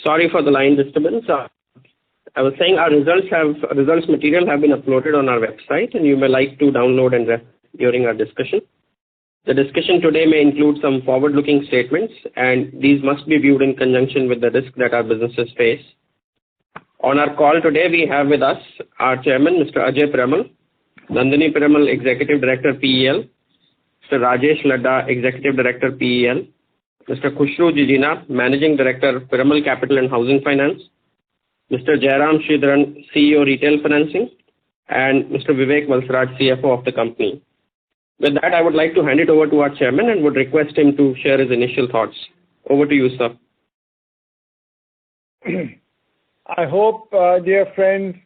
Sorry for the line disturbance. I was saying our results material have been uploaded on our website, and you may like to download and refer during our discussion. The discussion today may include some forward-looking statements, and these must be viewed in conjunction with the risk that our businesses face. On our call today, we have with us our chairman, Mr. Ajay Piramal, Nandini Piramal, Executive Director, PEL, Mr. Rajesh Ladda, Executive Director, PEL, Mr. Khushru Jijina, Managing Director, Piramal Capital and Housing Finance, Mr. Jairam Sridharan, CEO, Retail Financing, and Mr. Vivek Valsaraj, CFO of the company. With that, I would like to hand it over to our chairman and would request him to share his initial thoughts. Over to you, sir. I hope, dear friends,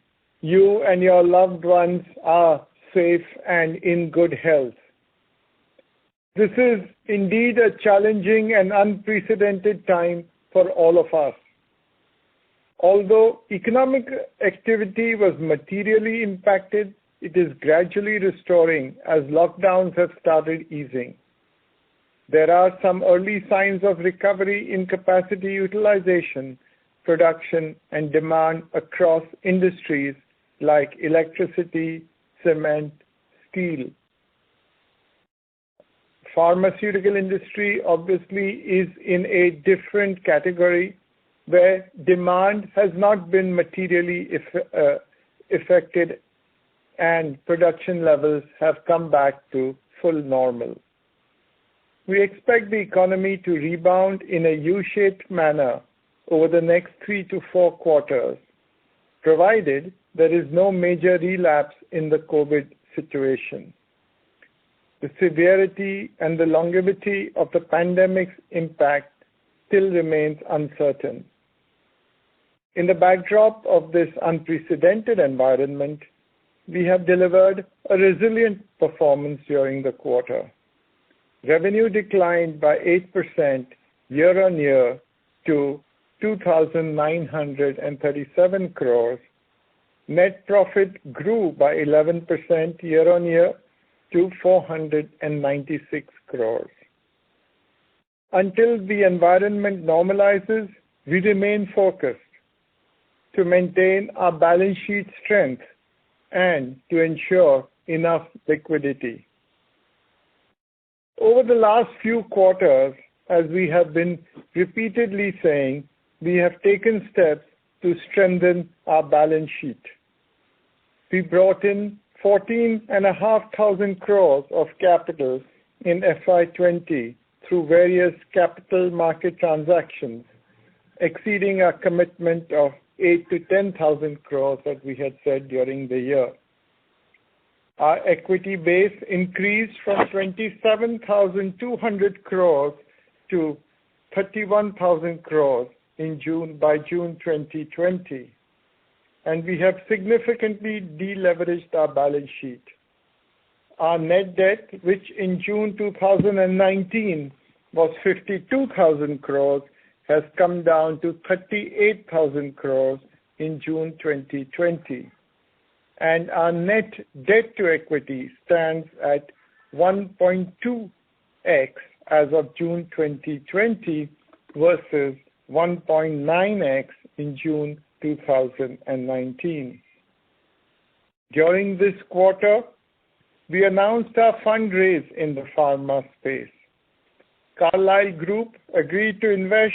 you and your loved ones are safe and in good health. This is indeed a challenging and unprecedented time for all of us. Although economic activity was materially impacted, it is gradually restoring as lockdowns have started easing. There are some early signs of recovery in capacity utilization, production, and demand across industries like electricity, cement, steel. Pharmaceutical industry obviously is in a different category where demand has not been materially affected and production levels have come back to full normal. We expect the economy to rebound in a U-shaped manner over the next 3 to 4 quarters, provided there is no major relapse in the COVID situation. The severity and the longevity of the pandemic's impact still remains uncertain. In the backdrop of this unprecedented environment, we have delivered a resilient performance during the quarter. Revenue declined by 8% year-on-year to 2,937 crores. Net profit grew by 11% year-on-year to 496 crores. Until the environment normalizes, we remain focused to maintain our balance sheet strength and to ensure enough liquidity. Over the last few quarters, as we have been repeatedly saying, we have taken steps to strengthen our balance sheet. We brought in 14,500 crores of capital in FY20 through various capital market transactions, exceeding our commitment of 8,000 to 10,000 crores that we had said during the year. Our equity base increased from 27,200 crores to 31,000 crores by June 2020. And we have significantly deleveraged our balance sheet. Our net debt, which in June 2019 was 52,000 crores, has come down to 38,000 crores in June 2020. And our net debt to equity stands at 1.2x as of June 2020 versus 1.9x in June 2019. During this quarter, we announced our fundraise in the pharma space. Carlyle Group agreed to invest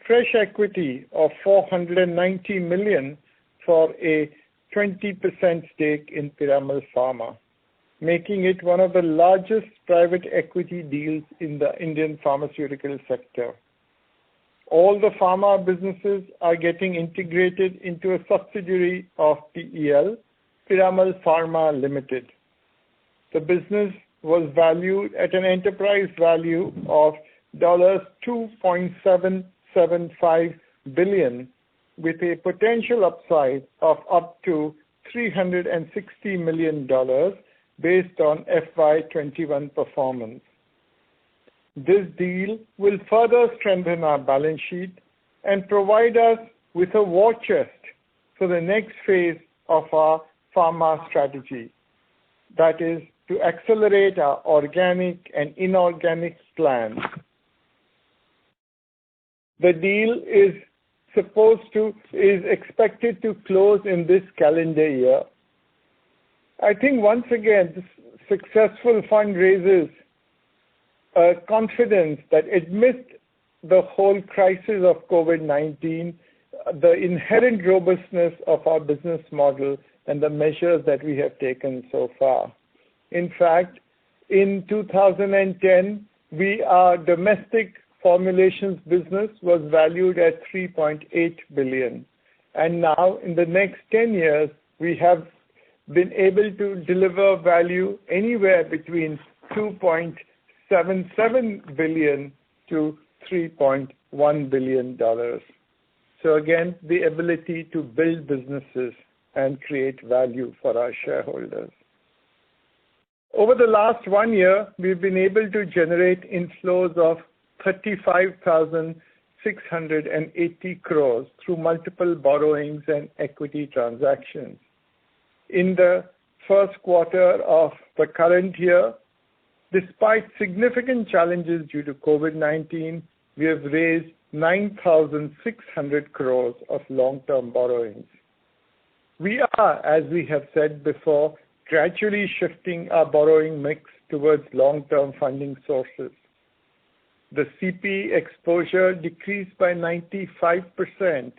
fresh equity of $490 million for a 20% stake in Piramal Pharma, making it one of the largest private equity deals in the Indian pharmaceutical sector. All the pharma businesses are getting integrated into a subsidiary of PEL, Piramal Pharma Limited. The business was valued at an enterprise value of $2.775 billion with a potential upside of up to $360 million based on FY21 performance. This deal will further strengthen our balance sheet and provide us with a war chest for the next phase of our pharma strategy, that is, to accelerate our organic and inorganic plans. The deal is is expected to close in this calendar year. I think once again, this successful fund raises confidence that amidst the whole crisis of COVID-19, the inherent robustness of our business model and the measures that we have taken so far. In fact, in 2010, our domestic formulations business was valued at 3.8 billion. And now, in the next 10 years, we have been able to deliver value anywhere between $2.77 billion to $3.1 billion. So again, the ability to build businesses and create value for our shareholders. Over the last 1 year, we've been able to generate inflows of 35,680 crores through multiple borrowings and equity transactions. In the first quarter of the current year, despite significant challenges due to COVID-19, we have raised 9,600 crores of long-term borrowings. We are, as we have said before, gradually shifting our borrowing mix towards long-term funding sources. The CP exposure decreased by 95%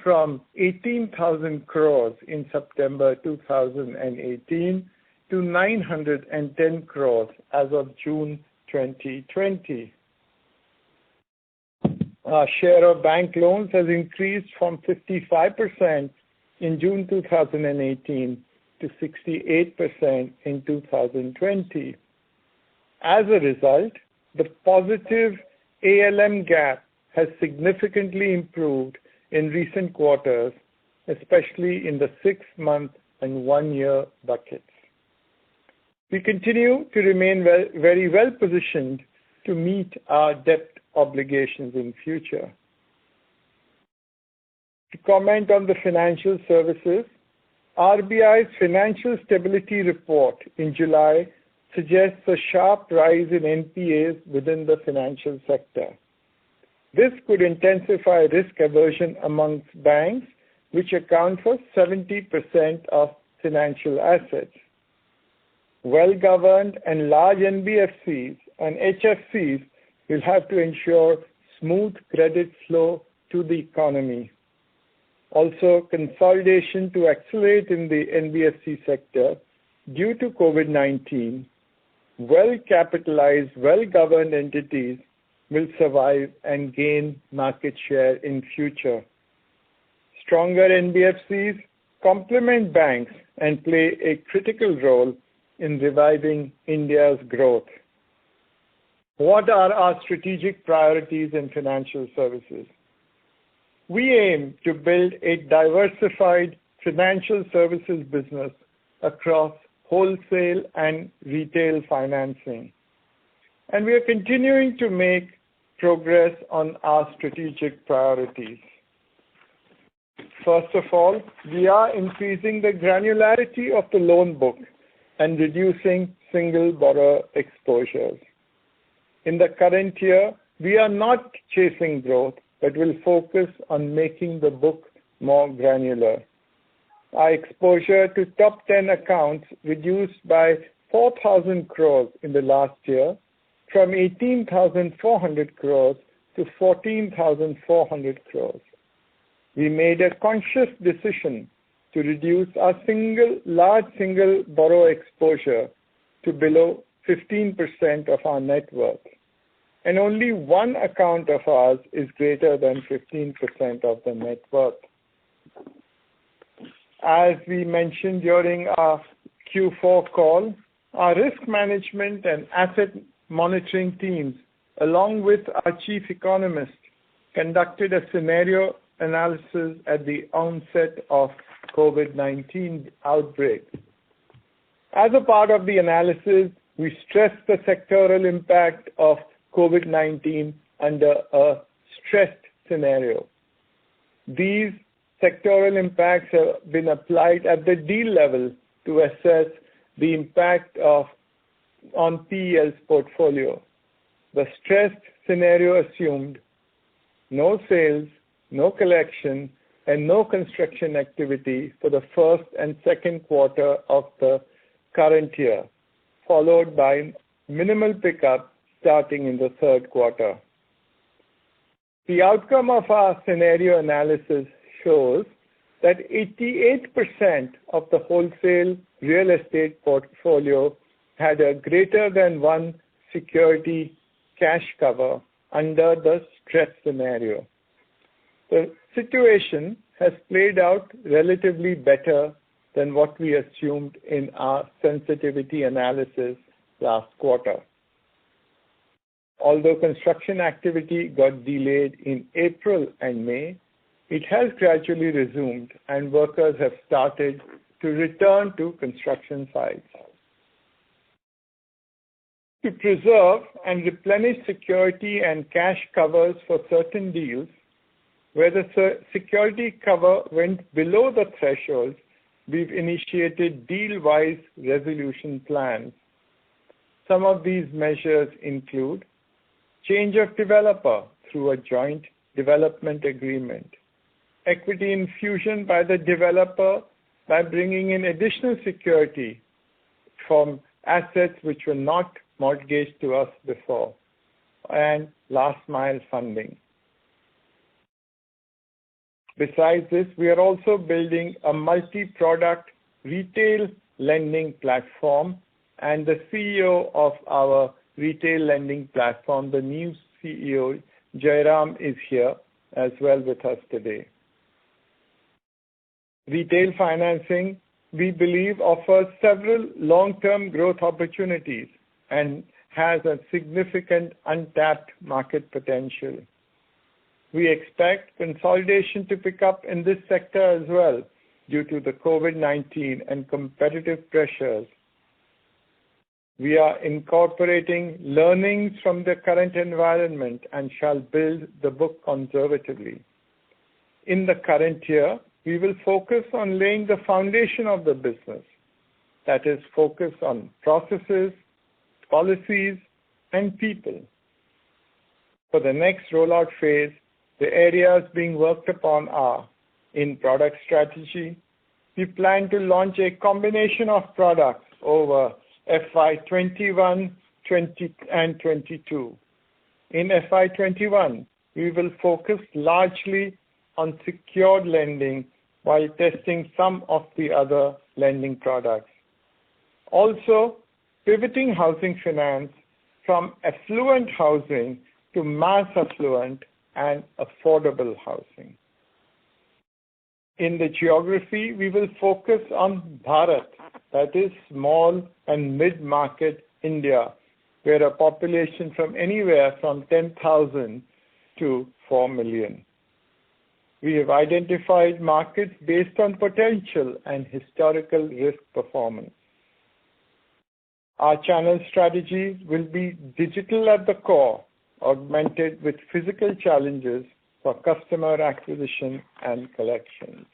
from 18,000 crores in September 2018 to 910 crores as of June 2020. Our share of bank loans has increased from 55% in June 2018 to 68% in 2020. As a result, the positive ALM gap has significantly improved in recent quarters, especially in the 6-month and 1-year buckets. We continue to remain very well positioned to meet our debt obligations in future. To comment on the financial services, RBI's Financial Stability Report in July suggests a sharp rise in NPAs within the financial sector. This could intensify risk aversion amongst banks, which account for 70% of financial assets. Well-governed and large NBFCs and HFCs will have to ensure smooth credit flow to the economy. Also, consolidation to accelerate in the NBFC sector due to COVID-19, well-capitalized, well-governed entities will survive and gain market share in future. Stronger NBFCs complement banks and play a critical role in reviving India's growth. What are our strategic priorities in financial services? We aim to build a diversified financial services business across wholesale and retail financing. And we are continuing to make progress on our strategic priorities. First of all, we are increasing the granularity of the loan book and reducing single borrower exposures. In the current year, we are not chasing growth, but will focus on making the book more granular. Our exposure to top 10 accounts reduced by 4,000 crores in the last year, from 18,400 crores to 14,400 crores. We made a conscious decision to reduce our large single borrower exposure to below 15% of our net worth. And only one account of ours is greater than 15% of the net worth. As we mentioned during our Q4 call, our risk management and asset monitoring teams, along with our chief economist, conducted a scenario analysis at the onset of COVID-19 outbreak. As a part of the analysis, we stressed the sectoral impact of COVID-19 under a stressed scenario. These sectoral impacts have been applied at the deal level to assess the impact on PEL's portfolio. The stressed scenario assumed no sales, no collection, and no construction activity for the first and second quarter of the current year, followed by minimal pickup starting in the third quarter. The outcome of our scenario analysis shows that 88% of the wholesale real estate portfolio had a greater than one security cash cover under the stress scenario. The situation has played out relatively better than what we assumed in our sensitivity analysis last quarter. Although construction activity got delayed in April and May, it has gradually resumed and workers have started to return to construction sites. To preserve and replenish security and cash covers for certain deals, where the security cover went below the threshold, we've initiated deal-wise resolution plans. Some of these measures include change of developer through a joint development agreement, equity infusion by the developer by bringing in additional security from assets which were not mortgaged to us before, and last mile funding. Besides this, we are also building a multi-product retail lending platform, and the CEO of our retail lending platform, the new CEO, Jairam, is here as well with us today. Retail financing, we believe, offers several long-term growth opportunities and has a significant untapped market potential. We expect consolidation to pick up in this sector as well due to the COVID-19 and competitive pressures. We are incorporating learnings from the current environment and shall build the book conservatively. In the current year, we will focus on laying the foundation of the business, that is, focus on processes, policies, and people. For the next rollout phase, the areas being worked upon are in product strategy. We plan to launch a combination of products over FY21, 20, and 22. In FY21, we will focus largely on secured lending while testing some of the other lending products. Also, pivoting housing finance from affluent housing to mass affluent and affordable housing. In the geography, we will focus on Bharat, that is small and mid-market India, where a population from anywhere from 10,000 to 4 million. We have identified markets based on potential and historical risk performance. Our channel strategy will be digital at the core, augmented with physical challenges for customer acquisition and collections.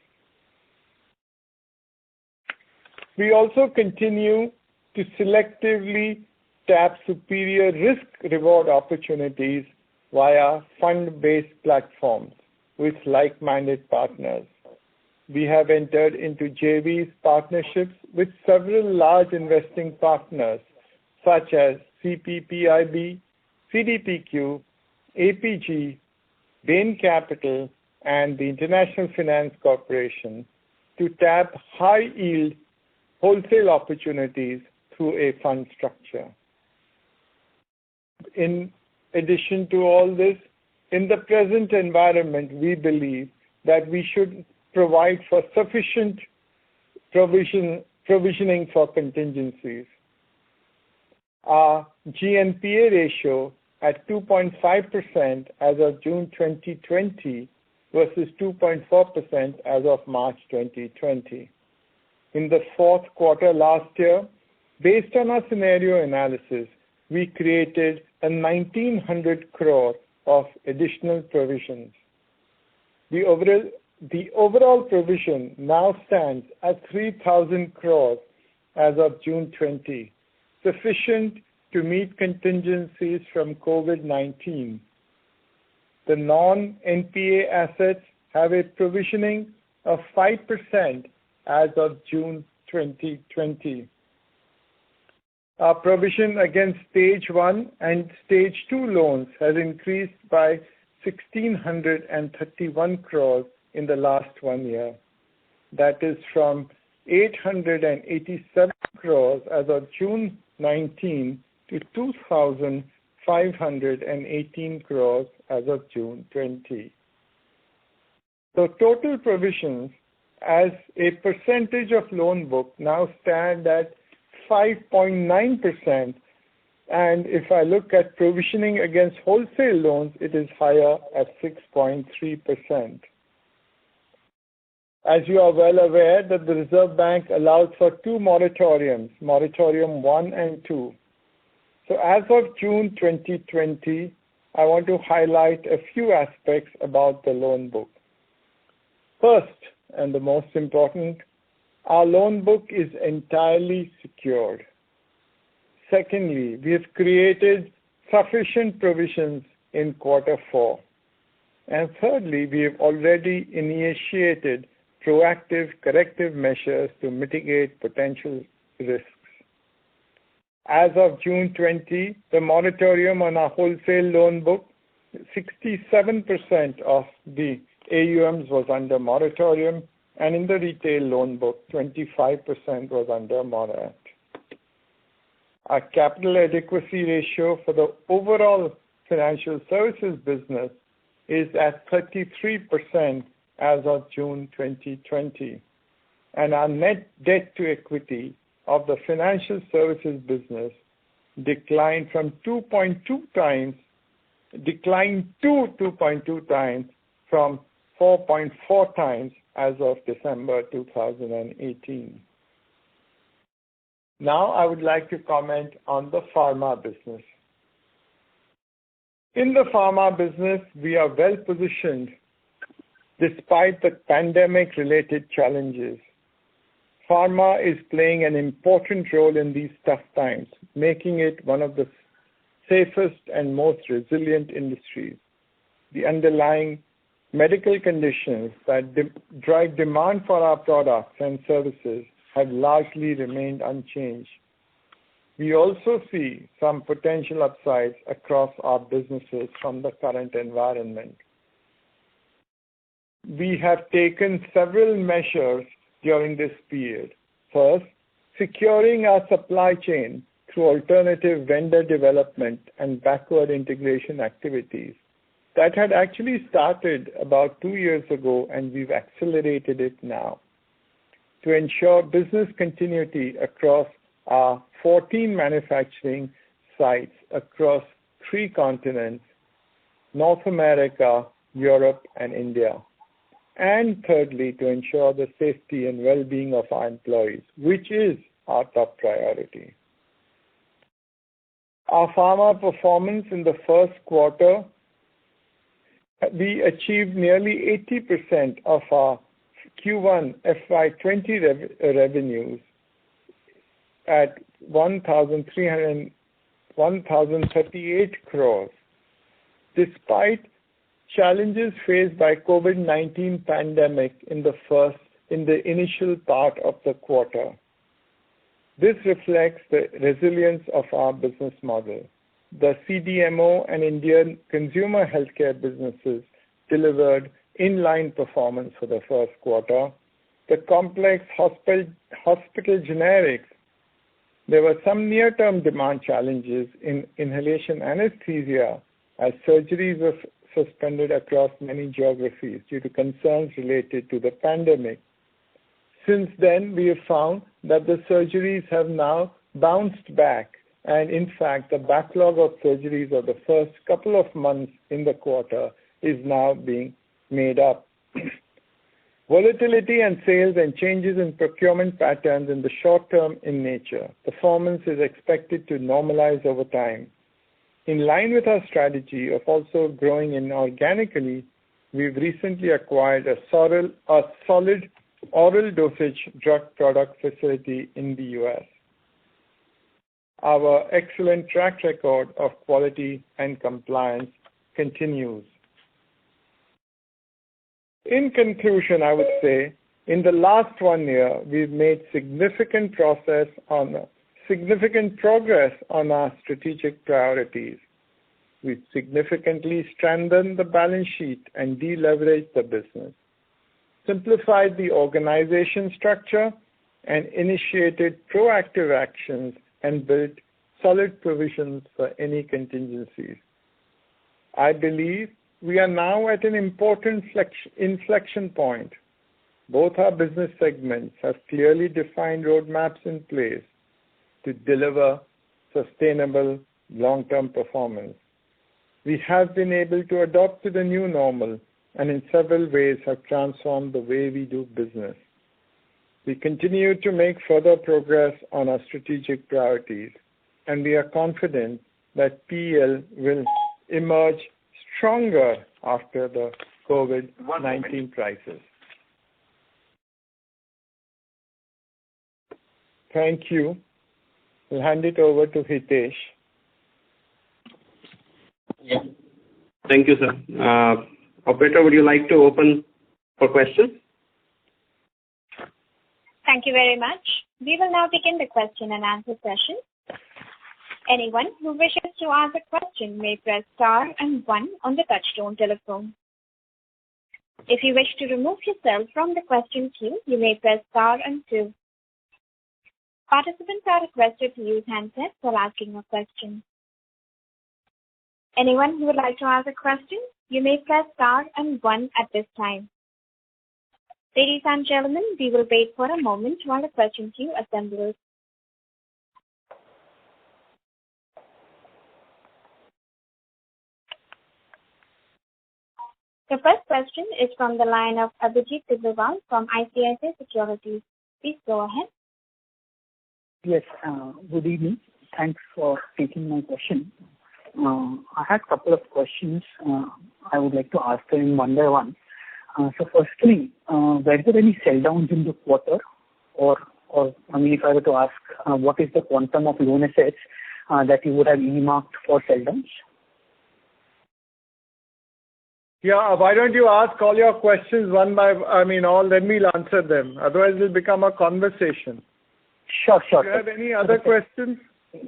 We also continue to selectively tap superior risk-reward opportunities via fund-based platforms with like-minded partners. We have entered into JVs partnerships with several large investing partners such as CPPIB, CDPQ, APG, Bain Capital, and the International Finance Corporation to tap high-yield wholesale opportunities through a fund structure. In addition to all this, in the present environment, we believe that we should provide for sufficient provisioning for contingencies. Our GNPA ratio at 2.5% as of June 2020 versus 2.4% as of March 2020. In the fourth quarter last year, based on our scenario analysis, we created a 1,900 crore of additional provisions. The overall provision now stands at 3,000 crores as of June 20, sufficient to meet contingencies from COVID-19. the non-NPA assets have a provisioning of 5% as of June 2020. Our provision against Stage 1 and Stage 2 loans has increased by 1,631 crores in the last 1 year. That is from 887 crores as of June 19 to 2,518 crores as of June 20. So total provisions as a percentage of loan book now stand at 5.9%, and if I look at provisioning against wholesale loans, it is higher at 6.3%. As you are well aware that the Reserve Bank allows for two moratoriums, Moratorium 1 and 2. So as of June 2020, I want to highlight a few aspects about the loan book. First, and the most important, our loan book is entirely secured. Secondly, we have created sufficient provisions in Q4. And thirdly, we have already initiated proactive corrective measures to mitigate potential risks. As of June 20, the moratorium on our wholesale loan book, 67% of the AUMs was under moratorium, and in the retail loan book, 25% was under moratorium. Our capital adequacy ratio for the overall financial services business is at 33% as of June 2020, and our net debt to equity of the financial services business declined to 2.2 times from 4.4 times as of December 2018. Now I would like to comment on the pharma business. In the pharma business, we are well positioned despite the pandemic-related challenges. Pharma is playing an important role in these tough times, making it one of the safest and most resilient industries. The underlying medical conditions that drive demand for our products and services have largely remained unchanged. We also see some potential upsides across our businesses from the current environment. We have taken several measures during this period. First, securing our supply chain through alternative vendor development and backward integration activities. That had actually started about 2 years ago, and we've accelerated it now. To ensure business continuity across our 14 manufacturing sites across 3 continents, North America, Europe, and India. And thirdly, to ensure the safety and well-being of our employees, which is our top priority. Our pharma performance in the first quarter, we achieved nearly 80% of our Q1 FY20 revenues at 1,038 crores, despite challenges faced by COVID-19 pandemic in the initial part of the quarter. This reflects the resilience of our business model. The CDMO and Indian consumer healthcare businesses delivered in-line performance for the first quarter. The complex hospital generics, there were some near-term demand challenges in inhalation anesthesia as surgeries were suspended across many geographies due to concerns related to the pandemic. Since then, we have found that the surgeries have now bounced back, and in fact, the backlog of surgeries of the first couple of months in the quarter is now being made up. Volatility in sales and changes in procurement patterns in the short term in nature. Performance is expected to normalize over time. In line with our strategy of also growing inorganically, we've recently acquired a solid oral dosage drug product facility in the US. Our excellent track record of quality and compliance continues. In conclusion, I would say, in the last 1 year, we've made significant progress on our strategic priorities. We've significantly strengthened the balance sheet and deleveraged the business, simplified the organization structure, and initiated proactive actions and built solid provisions for any contingencies. I believe we are now at an important inflection point. Both our business segments have clearly defined roadmaps in place to deliver sustainable long-term performance. We have been able to adapt to the new normal and in several ways have transformed the way we do business. We continue to make further progress on our strategic priorities, and we are confident that PEL will emerge stronger after the COVID-19 crisis. Thank you. I'll hand it over to Hitesh. Yeah. Thank you, sir. Operator, would you like to open for questions? Thank you very much. We will now begin the question and answer session. Anyone who wishes to ask a question may press star and 1 on the touchtone telephone. If you wish to remove yourself from the question queue, you may press star and 2. Participants are requested to use handsets while asking a question. Anyone who would like to ask a question, you may press star and 1 at this time. Ladies and gentlemen, we will wait for a moment while the question queue assembles. The first question is from the line of Abhijit Tibrewal from ICICI Securities. Please go ahead. Yes, good evening. Thanks for taking my question. I had a couple of questions. I would like to ask them one by one. So firstly, were there any sell downs in the quarter? Or if I were to ask, what is the quantum of loan assets that you would have earmarked for sell downs? Yeah, why don't you ask all your questions then we'll answer them. Otherwise, it'll become a conversation. Sure. Do you have any other questions?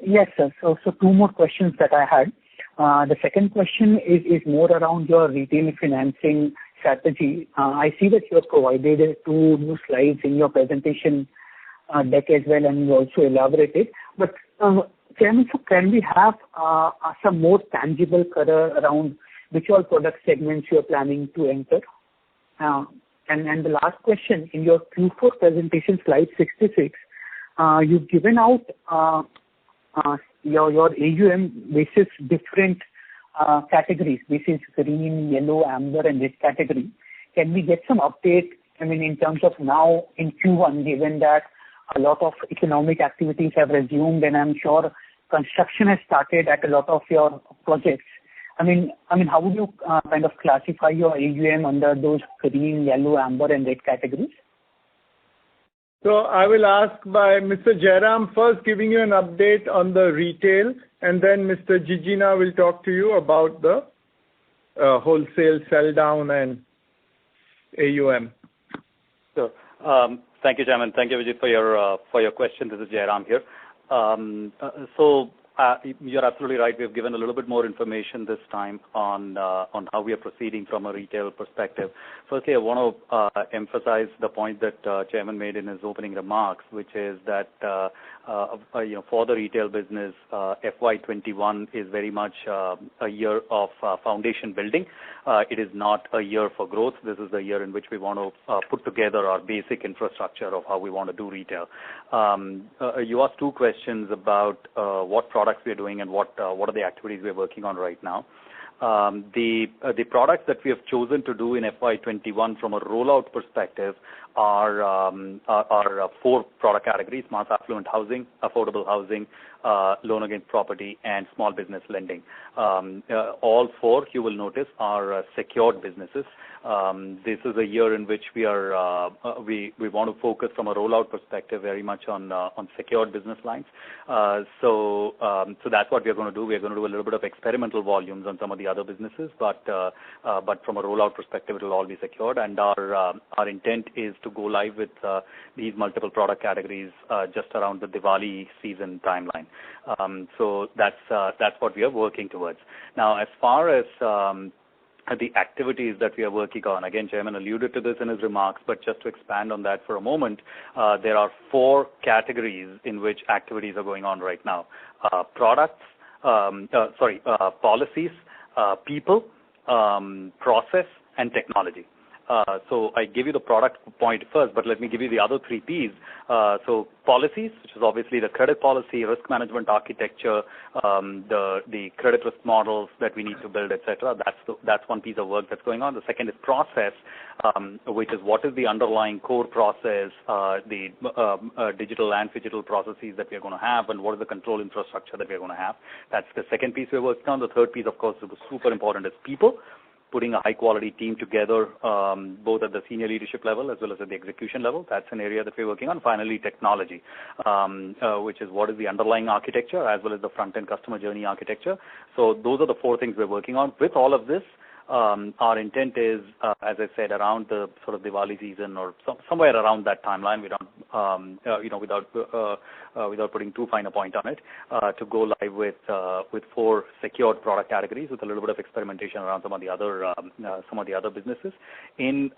Yes, sir. So 2 more questions that I had. The second question is more around your retail financing strategy. I see that you have provided 2 new slides in your presentation deck as well, and you also elaborated. But Chairman, so can we have some more tangible color around which all product segments you are planning to enter? And the last question, in your Q4 presentation, slide 66, you've given out your AUM basis different categories. This is green, yellow, amber, and red category. Can we get some update, in terms of now in Q1, given that a lot of economic activities have resumed, and I'm sure construction has started at a lot of your projects. How would you kind of classify your AUM under those green, yellow, amber, and red categories? So I will ask by Mr. Jairam first giving you an update on the retail, and then Mr. Jijina will talk to you about the wholesale sell down and AUM. Sure. Thank you, Chairman. Thank you, Vijay, for your question. This is Jairam here. You're absolutely right. We've given a little bit more information this time on how we are proceeding from a retail perspective. Firstly, I want to emphasize the point that Chairman made in his opening remarks, which is that for the retail business, FY21 is very much a year of foundation building. It is not a year for growth. This is the year in which we want to put together our basic infrastructure of how we want to do retail. You asked 2 questions about what products we are doing and what are the activities we are working on right now. The products that we have chosen to do in FY21 from a rollout perspective are 4 product categories: mass affluent housing, affordable housing, loan against property, and small business lending. All 4, you will notice, are secured businesses. This is a year in which we want to focus from a rollout perspective very much on secured business lines. So that's what we are going to do. We are going to do a little bit of experimental volumes on some of the other businesses, but from a rollout perspective, it will all be secured. And our intent is to go live with these multiple product categories just around the Diwali season timeline. So that's what we are working towards. Now, as far as the activities that we are working on, again, Chairman alluded to this in his remarks, but just to expand on that for a moment, there are 4 categories in which activities are going on right now: policies, people, process, and technology. So I give you the product point first, but let me give you the other 3 Ps. So policies, which is obviously the credit policy, risk management architecture, the credit risk models that we need to build, etc. That's one piece of work that's going on. The second is process, which is what is the underlying core process, the digital and physical processes that we're going to have, and what is the control infrastructure that we're going to have. That's the second piece we're working on. The third piece, of course, is super important, is people. Putting a high-quality team together, both at the senior leadership level as well as at the execution level. That's an area that we're working on. Finally, technology, which is what is the underlying architecture as well as the front-end customer journey architecture. So those are the 4 things we're working on. With all of this, our intent is, as I said, around the sort of Diwali season or somewhere around that timeline. We don't, without putting too fine a point on it, to go live with 4 secured product categories with a little bit of experimentation around some of the other businesses in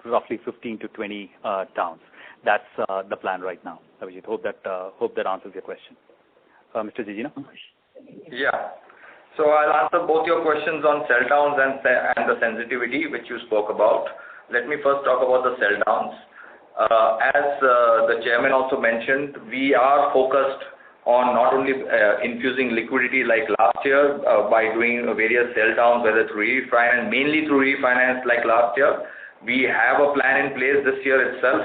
roughly 15 to 20 towns. That's the plan right now. Abhijit, hope that answers your question. Mr. Jijina? Yeah. So I'll answer both your questions on sell downs and the sensitivity which you spoke about. Let me first talk about the sell downs. As the chairman also mentioned, we are focused on not only infusing liquidity like last year by doing various sell downs, whether through refinance, mainly through refinance like last year. We have a plan in place this year itself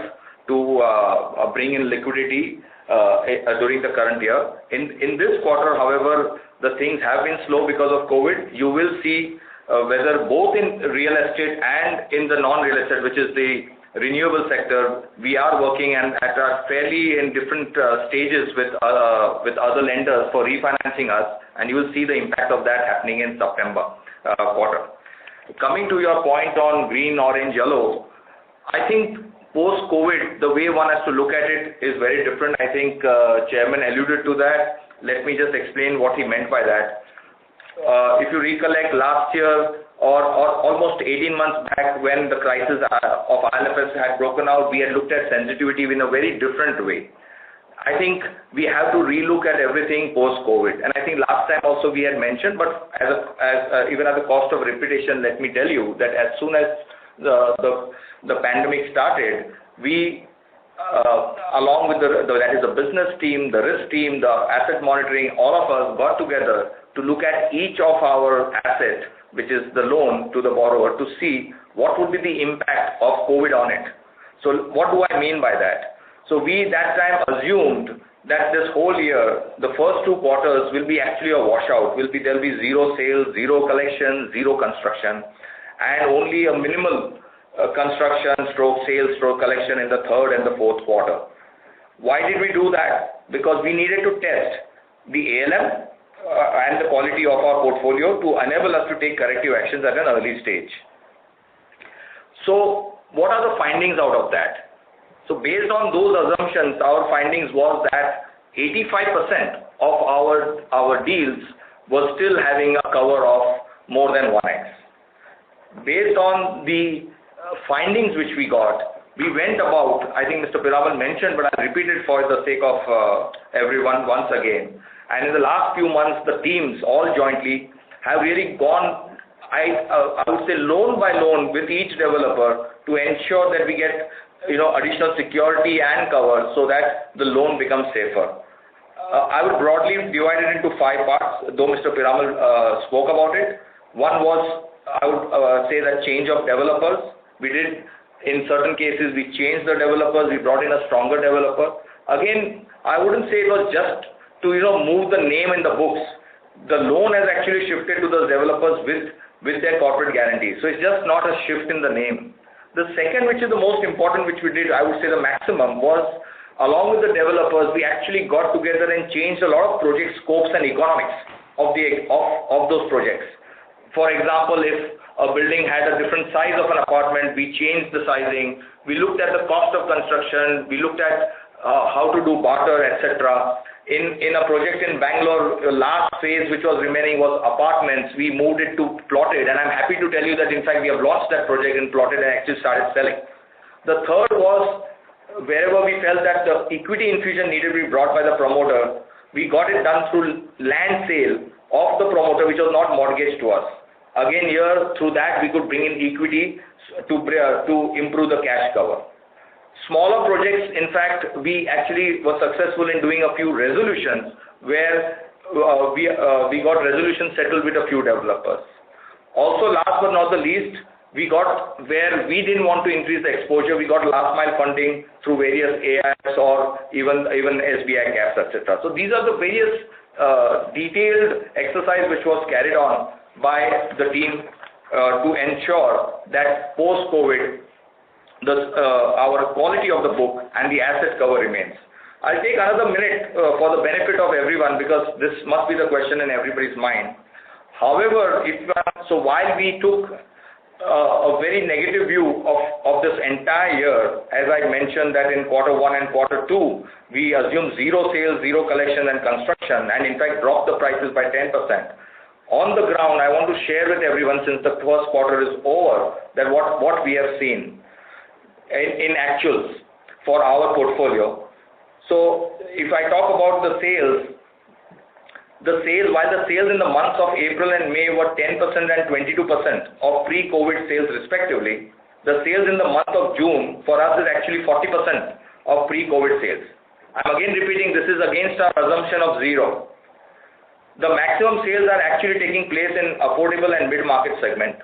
to bring in liquidity during the current year. In this quarter, however, the things have been slow because of COVID. You will see whether both in real estate and in the non-real estate, which is the renewable sector, we are working and are fairly in different stages with other lenders for refinancing us, and you will see the impact of that happening in September quarter. Coming to your point on green, orange, yellow, I think post-COVID, the way one has to look at it is very different. I think Chairman alluded to that. Let me just explain what he meant by that. If you recollect last year or almost 18 months back when the crisis of IL&FS had broken out, we had looked at sensitivity in a very different way. I think we have to relook at everything post-COVID. And I think last time also we had mentioned, but even at the cost of repetition, let me tell you that as soon as the pandemic started, we along with that is the business team, the risk team, the asset monitoring, all of us got together to look at each of our assets, which is the loan to the borrower, to see what would be the impact of COVID on it. So what do I mean by that? So we that time assumed that this whole year, the first 2 quarters will be actually a washout. There'll be zero sales, zero collection, zero construction, and only a minimal construction, sales, collection in the third and the fourth quarter. Why did we do that? Because we needed to test the ALM and the quality of our portfolio to enable us to take corrective actions at an early stage. So what are the findings out of that? So based on those assumptions, our findings was that 85% of our deals were still having a cover of more than 1x. Based on the findings which we got, we went about, I think Mr. Piramal mentioned, but I'll repeat it for the sake of everyone once again. And in the last few months, the teams all jointly have really gone, I would say, loan by loan with each developer to ensure that we get additional security and cover so that the loan becomes safer. I would broadly divide it into 5 parts, though Mr. Piramal spoke about it. One was, I would say, that change of developers. We did, in certain cases, we changed the developers, we brought in a stronger developer. Again, I wouldn't say it was just to, move the name in the books. The loan has actually shifted to those developers with with their corporate guarantees. So it's just not a shift in the name. The second, which is the most important, which we did, I would say the maximum, was along with the developers, we actually got together and changed a lot of project scopes and economics of those projects. For example, if a building had a different size of an apartment, we changed the sizing. We looked at the cost of construction. We looked at how to do barter, etc. In a project in Bangalore, the last phase which was remaining was apartments. We moved it to plotted, and I'm happy to tell you that in fact we have launched that project in plotted and actually started selling. The third was wherever we felt that the equity infusion needed to be brought by the promoter, we got it done through land sale of the promoter, which was not mortgaged to us. Again, here through that we could bring in equity to improve the cash cover. Smaller projects, in fact, we actually were successful in doing a few resolutions where we got resolutions settled with a few developers. Also, last but not the least, we got where we didn't want to increase the exposure, we got last mile funding through various AIFs or even SBI caps, etc. So these are the various detailed exercise which was carried on by the team to ensure that post-COVID, our quality of the book and the asset cover remains. I'll take another minute for the benefit of everyone because this must be the question in everybody's mind. However, while we took a very negative view of this entire year, as I mentioned that in quarter 1 and quarter 2, we assumed zero sales, zero collection and construction, and in fact dropped the prices by 10%. On the ground, I want to share with everyone, since the first quarter is over, that what we have seen in actuals for our portfolio. So if I talk about the sales, while the sales in the months of April and May were 10% and 22% of pre-COVID sales respectively, the sales in the month of June for us is actually 40% of pre-COVID sales. I'm again repeating, this is against our assumption of zero. The maximum sales are actually taking place in affordable and mid-market segment.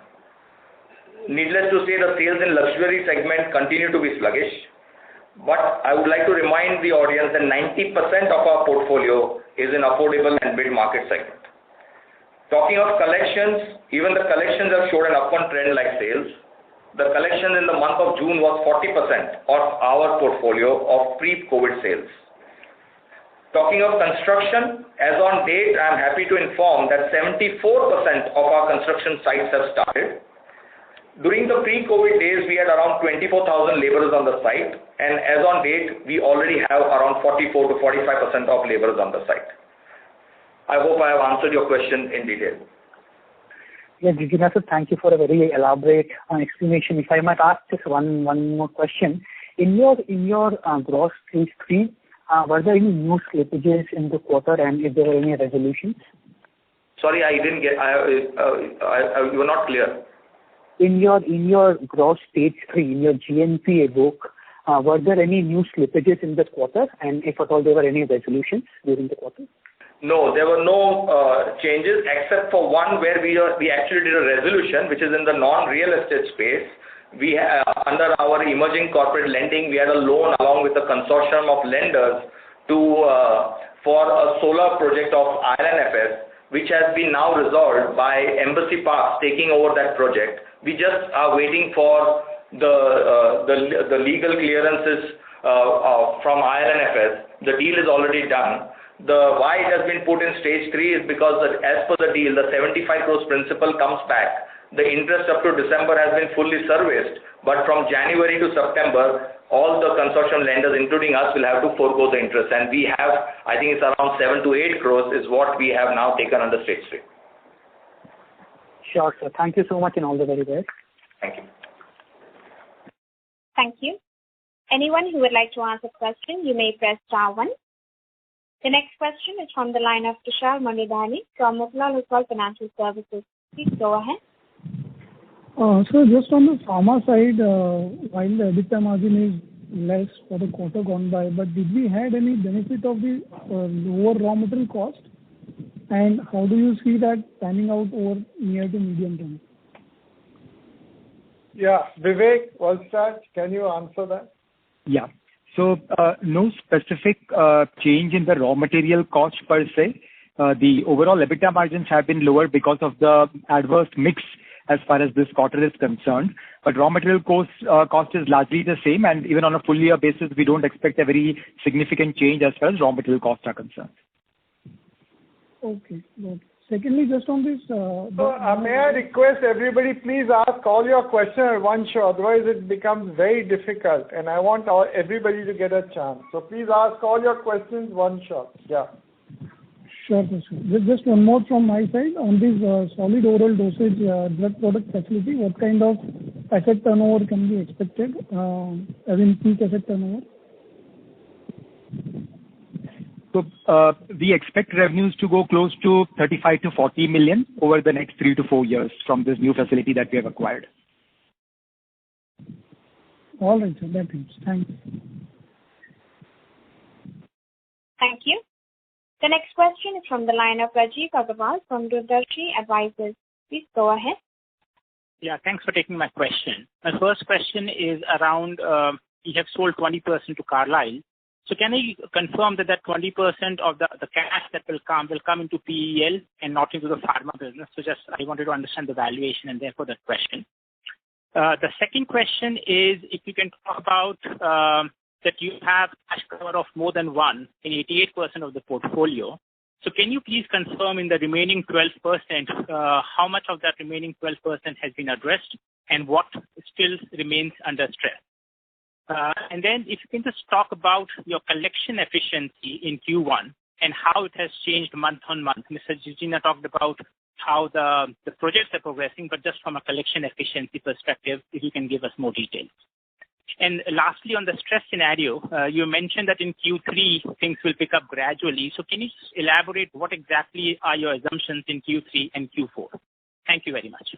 Needless to say, the sales in luxury segment continue to be sluggish, but I would like to remind the audience that 90% of our portfolio is in affordable and mid-market segment. Talking of collections, even the collections have showed an upward trend like sales. The collection in the month of June was 40% of our portfolio of pre-COVID sales. Talking of construction, as on date, I am happy to inform that 74% of our construction sites have started. During the pre-COVID days, we had around 24,000 laborers on the site, and as on date, we already have around 44 to 45% of laborers on the site. I hope I have answered your question in detail. Yes, Jijina sir, thank you for a very elaborate explanation. If I might ask just one more question. In your gross stage 3, were there any new slippages in the quarter, and if there were any resolutions? Sorry, I didn't get. You were not clear. In your gross stage 3, in your GNPA book, were there any new slippages in the quarter, and if at all there were any resolutions during the quarter? No, there were no changes except for one where we actually did a resolution, which is in the non-real estate space. We under our emerging corporate lending, we had a loan along with a consortium of lenders for a solar project of ILNFS, which has been now resolved by Embassy Parks taking over that project. We just are waiting for the legal clearances from ILNFS. The deal is already done. Why it has been put in stage 3 is because as per the deal, the 75 crores principal comes back. The interest up to December has been fully serviced, but from January to September, all the consortium lenders, including us, will have to forego the interest. And we have, I think it's around 7 to 8 crores is what we have now taken under stage 3. Sure, sir. Thank you so much and all the very best. Thank you. Thank you. Anyone who would like to ask a question, you may press star 1. The next question is from the line of Tushar Manudhane from Motilal Oswal Financial Services. Please go ahead. So just on the pharma side, while the EBITDA margin is less for the quarter gone by, but did we had any benefit of the lower raw material cost? And how do you see that panning out over near to medium term? Yeah, Vivek Valsaraj, can you answer that? Yeah. So no specific change in the raw material cost per se. the overall EBITDA margins have been lower because of the adverse mix as far as this quarter is concerned. But raw material cost is largely the same, and even on a full year basis, we don't expect a very significant change as far as raw material costs are concerned. Okay. Good. Secondly, just on this... may I request everybody, please ask all your questions at one shot, otherwise it becomes very difficult, and I want everybody to get a chance. So please ask all your questions one shot. Yeah. Sure. Just one more from my side. On this solid oral dosage drug product facility, what kind of asset turnover can be expected, as in peak asset turnover? So we expect revenues to go close to 35 to 40 million over the next 3 to 4 years from this new facility that we have acquired. All right, sir. That helps. Thanks. Thank you. The next question is from the line of Rajiv Agarwal from Differentiation Advisors. Please go ahead. Yeah, thanks for taking my question. My first question is around, you have sold 20% to Carlyle. So can I confirm that 20% of the cash that will come into PEL and not into the pharma business? So just I wanted to understand the valuation and therefore that question. The second question is if you can talk about that you have cash cover of more than 1 in 88% of the portfolio. So can you please confirm in the remaining 12% how much of that remaining 12% has been addressed and what still remains under stress? And then if you can just talk about your collection efficiency in Q1 and how it has changed month on month. Mr. Jijina talked about how the projects are progressing, but just from a collection efficiency perspective, if you can give us more details. And lastly, on the stress scenario, you mentioned that in Q3 things will pick up gradually. So can you just elaborate what exactly are your assumptions in Q3 and Q4? Thank you very much.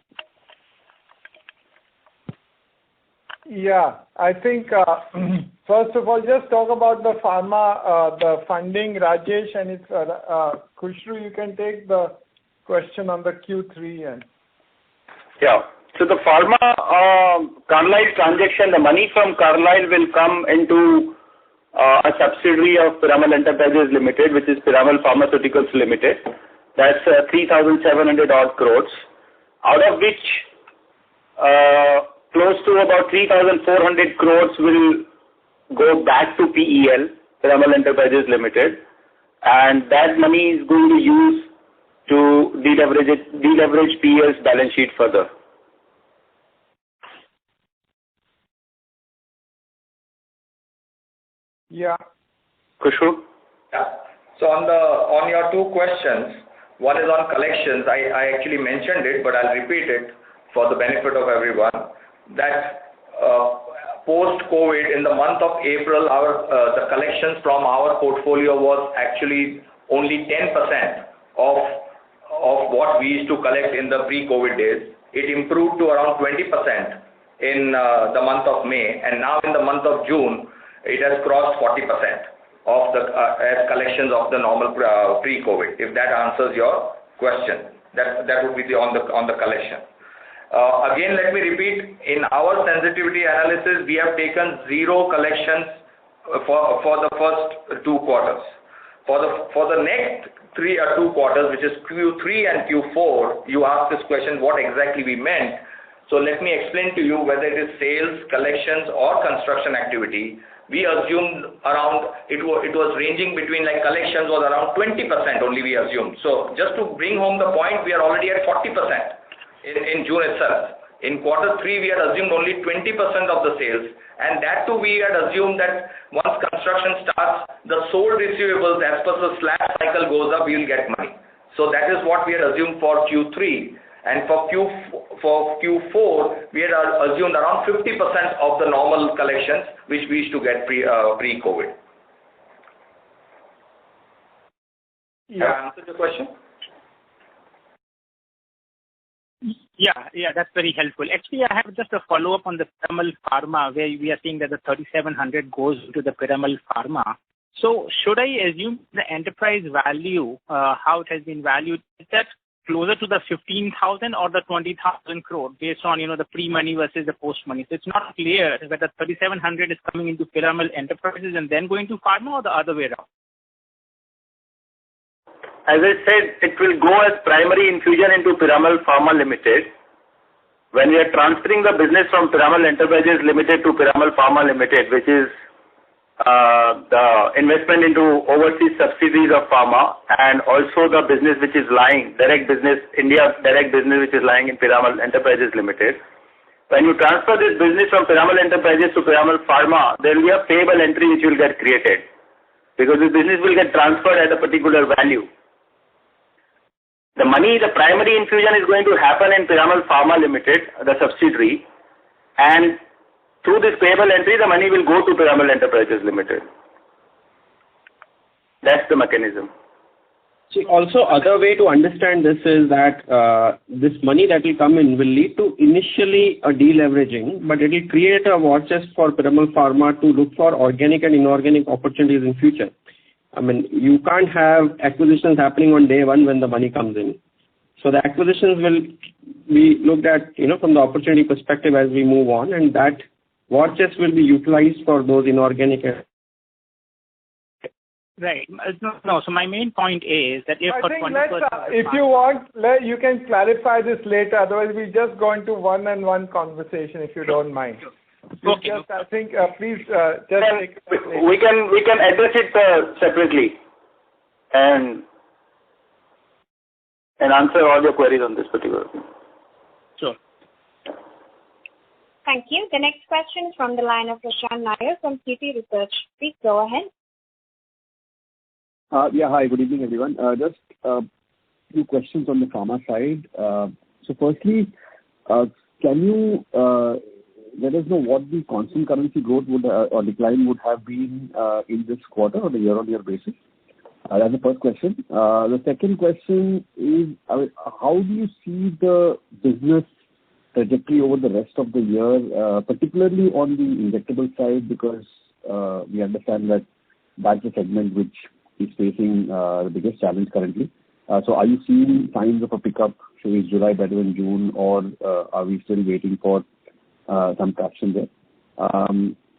Yeah, I think first of all, just talk about the pharma, the funding, Rajesh, and it's Khushru, you can take the question on the Q3 and. Yeah. So the pharma Carlyle transaction, the money from Carlyle will come into a subsidiary of Piramal Enterprises Limited, which is Piramal Pharmaceuticals Limited. That's 3,700 odd crores, out of which close to about 3,400 crores will go back to PEL, Piramal Enterprises Limited, and that money is going to use to deleverage PEL's balance sheet further. Yeah. Khushru? Yeah. So on your two questions, one is on collections. I actually mentioned it, but I'll repeat it for the benefit of everyone. That post-COVID, in the month of April, the collections from our portfolio was actually only 10% of what we used to collect in the pre-COVID days. It improved to around 20% in the month of May, and now in the month of June, it has crossed 40% of the as collections of the normal pre-COVID. If that answers your question, that would be on the collection. Again, let me repeat. In our sensitivity analysis, we have taken 0 collections for the first 2 quarters. For the next 2 quarters, which is Q3 and Q4, you asked this question, what exactly we meant. So let me explain to you whether it is sales, collections, or construction activity. We assumed around, it was ranging between, like collections was around 20% only we assumed. So just to bring home the point, we are already at 40% in June itself. In quarter 3, we had assumed only 20% of the sales, and that too we had assumed that once construction starts, the sold receivables as per the slab cycle goes up, we will get money. So that is what we had assumed for Q3. And for Q4, we had assumed around 50% of the normal collections which we used to get pre-COVID. Yeah. Have I answered the question? Yeah, that's very helpful. Actually, I have just a follow-up on the Piramal Pharma, where we are seeing that the 3,700 goes to the Piramal Pharma. So should I assume the enterprise value, how it has been valued, is that closer to the 15,000 or the 20,000 crore based on, the pre-money versus the post-money? So it's not clear whether 3,700 is coming into Piramal Enterprises and then going to Pharma or the other way around. as I said, it will go as primary infusion into Piramal Pharma Limited. When we are transferring the business from Piramal Enterprises Limited to Piramal Pharma Limited, which is the investment into overseas subsidiaries of pharma, and also the business which is lying, direct business, India direct business which is lying in Piramal Enterprises Limited. When you transfer this business from Piramal Enterprises to Piramal Pharma, there will be a payable entry which will get created, because the business will get transferred at a particular value. The money, the primary infusion is going to happen in Piramal Pharma Limited, the subsidiary, and through this payable entry, the money will go to Piramal Enterprises Limited. That's the mechanism. See, also other way to understand this is that this money that will come in will lead to initially a deleveraging, but it will create a war chest for Piramal Pharma to look for organic and inorganic opportunities in future. I mean, you can't have acquisitions happening on day one when the money comes in. So the acquisitions will be looked at, from the opportunity perspective as we move on, and that war chest will be utilized for those inorganic. Right. No. So my main point is that if I think if you want, you can clarify this later. Otherwise, we just go into one-on-one conversation if you don't mind. Okay. I think please just take we can address it separately and answer all your queries on this particular thing. Sure. Thank you. The next question is from the line of Prashant Nair from Qtr Research. Please go ahead. Hi, good evening, everyone. Just a few questions on the pharma side. So firstly, can you let us know what the constant currency growth would or decline would have been in this quarter on a year-on-year basis? That's the first question. The second question is, how do you see the business trajectory over the rest of the year, particularly on the injectable side, because we understand that that's a segment which is facing the biggest challenge currently. So are you seeing signs of a pickup? So is July better than June, or are we still waiting for some traction there?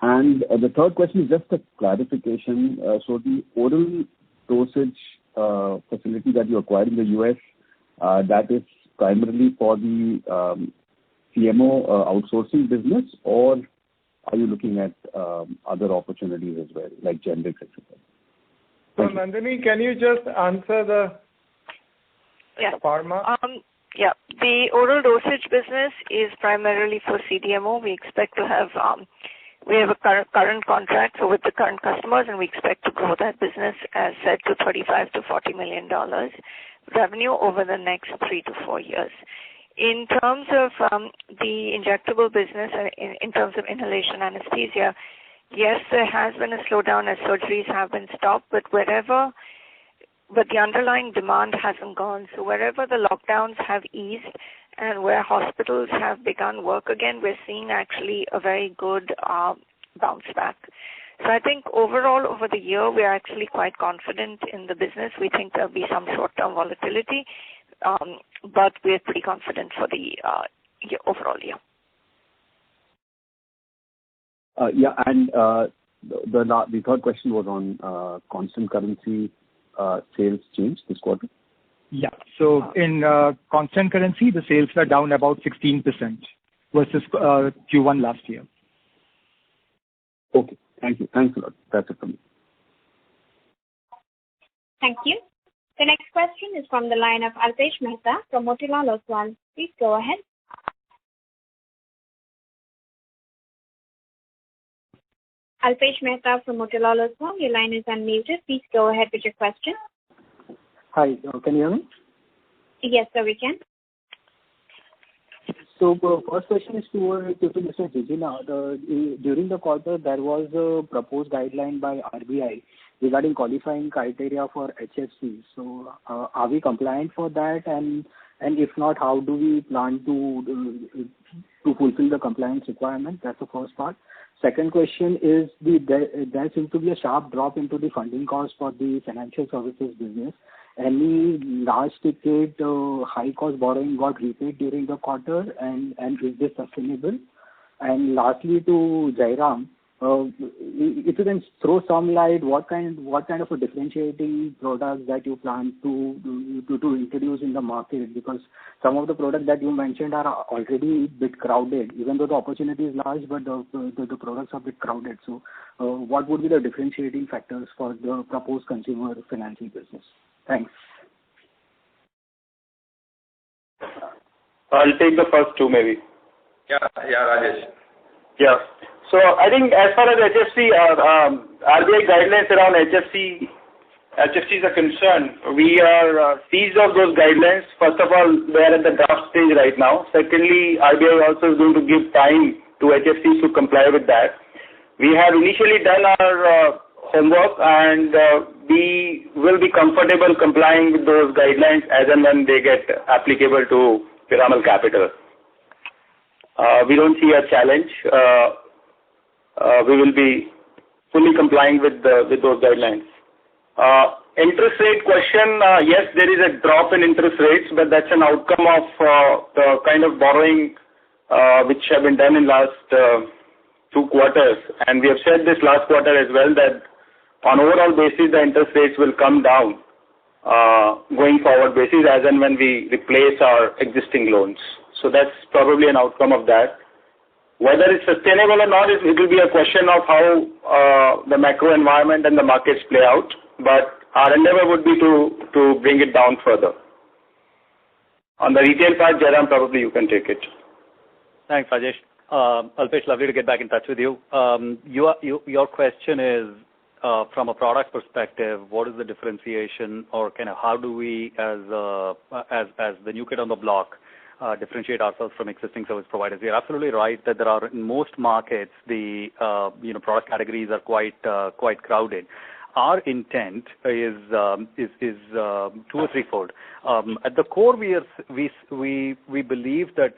And the third question is just a clarification. So the oral dosage facility that you acquired in the US, that is primarily for the CMO outsourcing business, or are you looking at other opportunities as well, like generics, etc.? So Nandini, can you just answer the pharma? The oral dosage business is primarily for CDMO. We expect to have we have a current contract with the current customers, and we expect to grow that business, as said, to $35 to $40 million revenue over the next 3 to 4 years. In terms of the injectable business, in terms of inhalation anesthesia, yes, there has been a slowdown as surgeries have been stopped, but the underlying demand hasn't gone. So wherever the lockdowns have eased and where hospitals have begun work again, we're seeing actually a very good bounce back. So I think overall over the year, we're actually quite confident in the business. We think there'll be some short-term volatility, but we're pretty confident for the overall year. And the third question was on constant currency sales change this quarter. Yeah. So in constant currency, the sales were down about 16% versus Q1 last year. Okay. Thank you. Thanks a lot. That's it from me. Thank you. The next question is from the line of Alpesh Mehta from Motilal Oswal. Please go ahead. Alpesh Mehta from Motilal Oswal, your line is unmuted. Please go ahead with your question. Hi, can you hear me? Yes, sir, we can. So first question is to Mr. Jijina. During the quarter, there was a proposed guideline by RBI regarding qualifying criteria for HFC. So are we compliant for that? And if not, how do we plan to fulfill the compliance requirement? That's the first part. Second question is, there seems to be a sharp drop into the funding cost for the financial services business. Any large ticket high cost borrowing got repaid during the quarter, and is this sustainable? And lastly, to Jairam, If you can throw some light, what kind of a differentiating product that you plan to introduce in the market? Because some of the products that you mentioned are already a bit crowded, even though the opportunity is large, but the products are a bit crowded. So, what would be the differentiating factors for the proposed consumer financial business? Thanks. I'll take the first two maybe. Yeah, Rajesh. Yeah. So I think as far as HFC, RBI guidelines around HFCs are concerned, we are seized of those guidelines. First of all, they are at the draft stage right now. Secondly, RBI also is going to give time to HFCs to comply with that. We have initially done our homework and we will be comfortable complying with those guidelines as and when they get applicable to Piramal Capital. We don't see a challenge. We will be fully complying with those guidelines. Interest rate question, yes, there is a drop in interest rates, but that's an outcome of the kind of borrowing which have been done in last 2 quarters. And we have said this last quarter as well that on overall basis, the interest rates will come down going forward basis as and when we replace our existing loans. So that's probably an outcome of that. Whether it's sustainable or not, it will be a question of how the macro environment and the markets play out. But our endeavor would be to bring it down further. On the retail part, Jairam, probably you can take it. Thanks, Rajesh. Alpesh, lovely to get back in touch with you. Your question is, from a product perspective, what is the differentiation, or kind of how do we, as the new kid on the block, differentiate ourselves from existing service providers? You're absolutely right that there are, in most markets, the product categories are quite crowded. Our intent is 2 or 3-fold. At the core, we believe that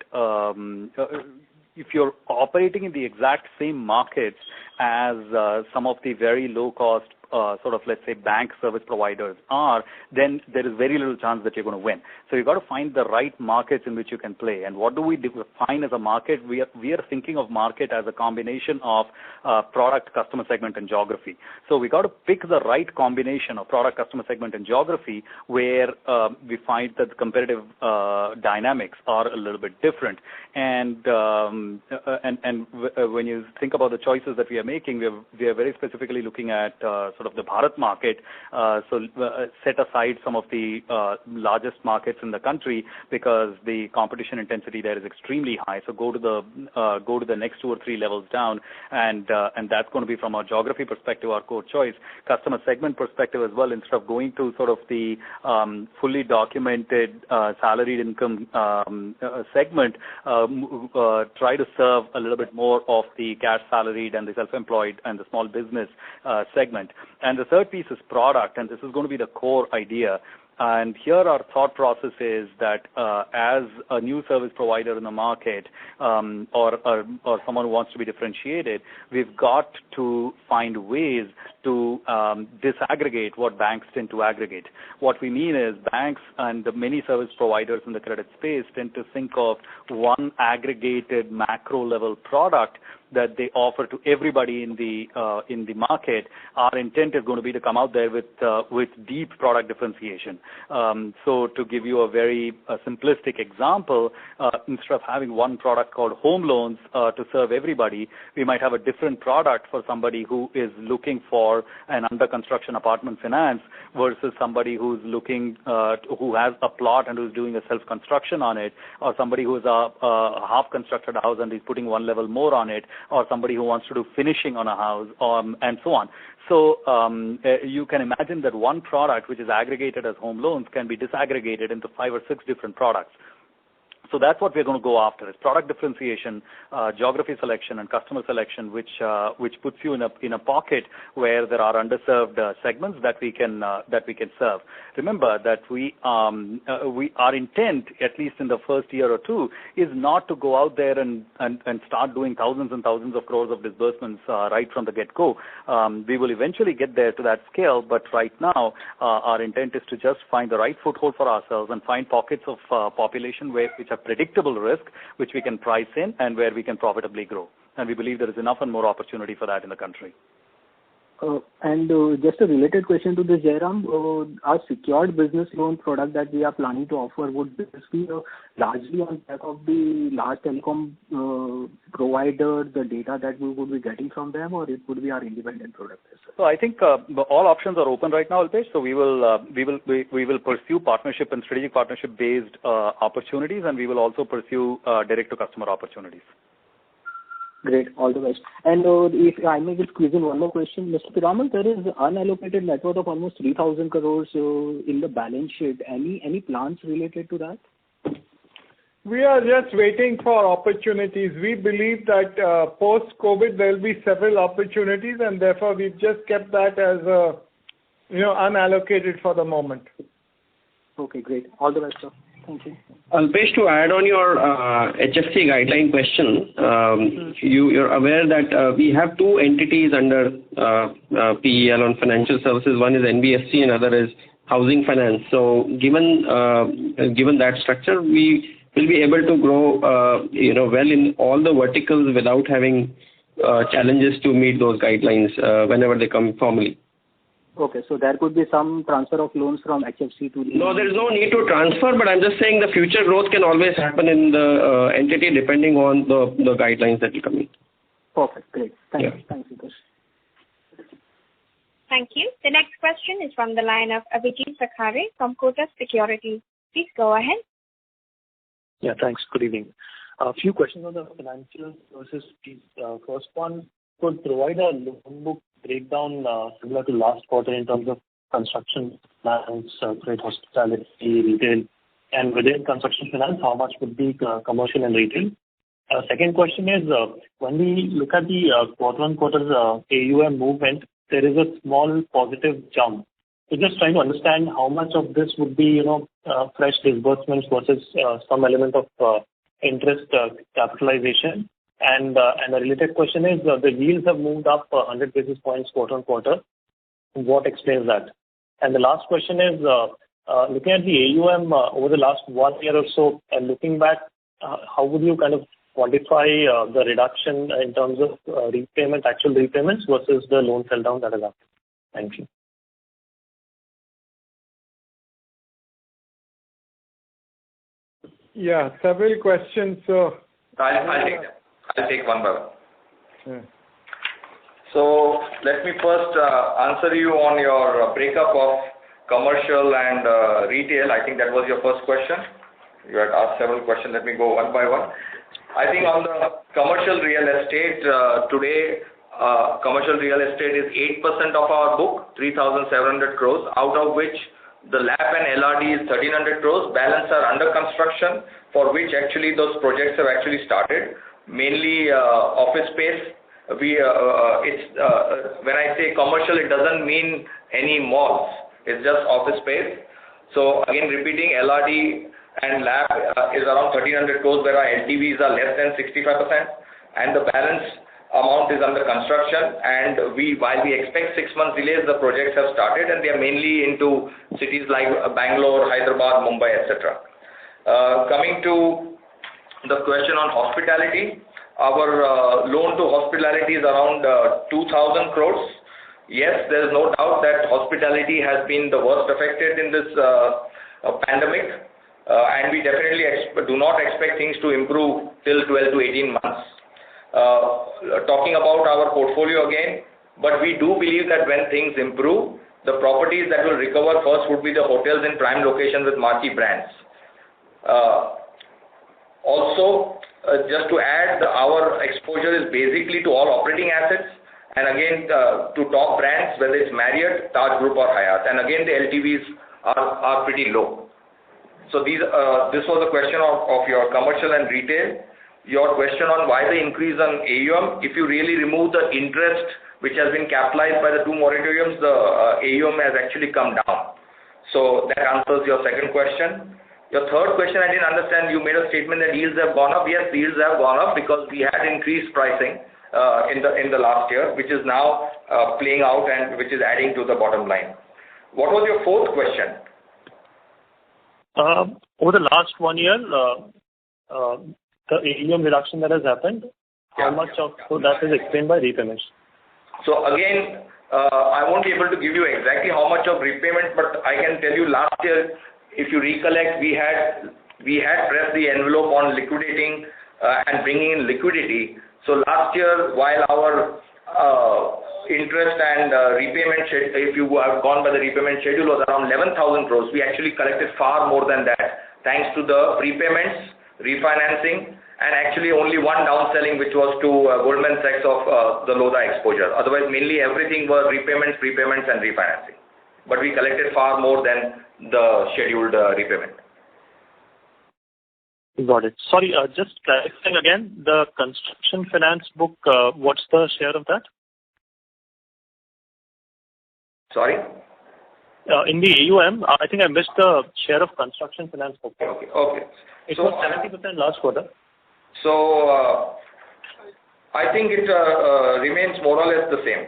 if you're operating in the exact same markets as some of the very low cost sort of, let's say, bank service providers are, then there is very little chance that you're going to win. So you've got to find the right markets in which you can play. And what do we define as a market? We are thinking of market as a combination of product, customer segment, and geography. So we got to pick the right combination of product, customer segment, and geography where we find that the competitive dynamics are a little bit different. And when you think about the choices that we are making, we are very specifically looking at sort of the Bharat market, set aside some of the largest markets in the country because the competition intensity there is extremely high. So go to the next 2 or 3 levels down, and that's going to be, from our geography perspective, our core choice. Customer segment perspective as well, instead of going to sort of the fully documented salaried income segment, try to serve a little bit more of the cash salaried and the self-employed and the small business segment. And the third piece is product, and this is going to be the core idea. And here our thought process is that as a new service provider in the market, or someone who wants to be differentiated, we've got to find ways to disaggregate what banks tend to aggregate. What we mean is banks and the many service providers in the credit space tend to think of one aggregated macro level product that they offer to everybody in the market. Our intent is going to be to come out there with deep product differentiation. So to give you a very simplistic example, instead of having one product called home loans to serve everybody, we might have a different product for somebody who is looking for an under construction apartment finance versus somebody who's looking who has a plot and who's doing a self construction on it, or somebody who's a half constructed house and is putting one level more on it, or somebody who wants to do finishing on a house, and so on. So you can imagine that one product which is aggregated as home loans can be disaggregated into 5 or 6 different products. So that's what we're going to go after: is product differentiation, geography selection, and customer selection, which puts you in a pocket where there are underserved segments that we can serve. Remember that our intent, at least in the first year or 2, is not to go out there and start doing thousands and thousands of crores of disbursements right from the get-go. We will eventually get there to that scale, but right now our intent is to just find the right foothold for ourselves and find pockets of population which are predictable risk, which we can price in and where we can profitably grow. and we believe there is enough and more opportunity for that in the country. Just a related question to this, Jairam, our secured business loan product that we are planning to offer, would this be largely on back of the large telecom provider, the data that we would be getting from them, or it would be our independent product? So I think all options are open right now, Alpesh. So we will pursue partnership and strategic partnership based opportunities, and we will also pursue direct to customer opportunities. Great. All the best. And if I may just squeeze in one more question, Mr. Piramal, there is unallocated net worth of almost 3,000 crores in the balance sheet. Any plans related to that? We are just waiting for opportunities. We believe that post-COVID there will be several opportunities, and therefore we've just kept that as unallocated for the moment. Okay, great. All the best, sir. Thank you. Alpesh, to add on your HFC guideline question, you're aware that we have two entities under PEL on financial services. One is NBFC and other is housing finance. So given that structure, we will be able to grow well in all the verticals without having challenges to meet those guidelines whenever they come formally. Okay, so there could be some transfer of loans from HFC to... No, there is no need to transfer, but I'm just saying the future growth can always happen in the entity depending on the guidelines that you come in. Perfect, great. Thanks, Hitesh. Thank you. The next question is from the line of Abhijit Sakhare from Kotak Securities. Please go ahead. Yeah, thanks. Good evening. A few questions on the financial services piece. First one, could provide a loan book breakdown similar to last quarter in terms of construction finance, credit, hospitality, retail, and within construction finance, how much would be commercial and retail? Second question is, when we look at the quarter-on-quarter AUM movement, there is a small positive jump. So just trying to understand how much of this would be, fresh disbursements versus some element of interest capitalization. And a related question is, the yields have moved up 100 basis points quarter-on-quarter. What explains that? And the last question is, looking at the AUM over the last 1 year or so, and looking back, how would you kind of quantify the reduction in terms of actual repayments versus the loan sell down that is happened? Thank you. Yeah, several questions. So I'll take one by one. Yeah. So let me first answer you on your breakup of commercial and retail. I think that was your first question. You had asked several questions. Let me go one by one. I think on the commercial real estate, today, commercial real estate is 8% of our book, 3,700 crores, out of which the LAP and LRD is 1,300 crores. Balance are under construction, for which actually those projects have actually started. Mainly office space. When I say commercial, it doesn't mean any malls. It's just office space. So again, repeating, LRD and LAP is around 1,300 crores, where our LTVs are less than 65%, and the balance amount is under construction. And while we expect 6 months delays, the projects have started, and they are mainly into cities like Bangalore, Hyderabad, Mumbai, etc. Coming to the question on hospitality, our loan to hospitality is around 2,000 crores. Yes, there is no doubt that hospitality has been the worst affected in this pandemic, and we definitely do not expect things to improve till 12 to 18 months. Talking about our portfolio again, but we do believe that when things improve, the properties that will recover first would be the hotels in prime locations with marquee brands. Also, just to add, our exposure is basically to all operating assets, and again to top brands, whether it's Marriott, Taj Group or Hyatt, and again the LTVs are pretty low. So this was a question of your commercial and retail. Your question on why the increase on AUM, if you really remove the interest which has been capitalized by the two moratoriums, the AUM has actually come down. So that answers your second question. Your third question, I didn't understand. You made a statement that yields have gone up. Yes, yields have gone up because we had increased pricing in the last year, which is now playing out and which is adding to the bottom line. What was your fourth question? Over the last 1 year, the AUM reduction that has happened, how much of that is explained by repayments? So again, I won't be able to give you exactly how much of repayment, but I can tell you last year, if you recollect, we had pressed the envelope on liquidating and bringing in liquidity. So last year, while our interest and repayment schedule, if you have gone by the repayment schedule, was around 11,000 crores, we actually collected far more than that, thanks to the prepayments, refinancing, and actually only one downselling, which was to Goldman Sachs of the Lodha exposure. Otherwise, mainly everything was repayments, prepayments, and refinancing. But we collected far more than the scheduled repayment. Got it. Sorry, just clarifying again, the construction finance book, what's the share of that? Sorry? In the AUM, I think I missed the share of construction finance book. Okay. It was 70% last quarter. So I think it remains more or less the same.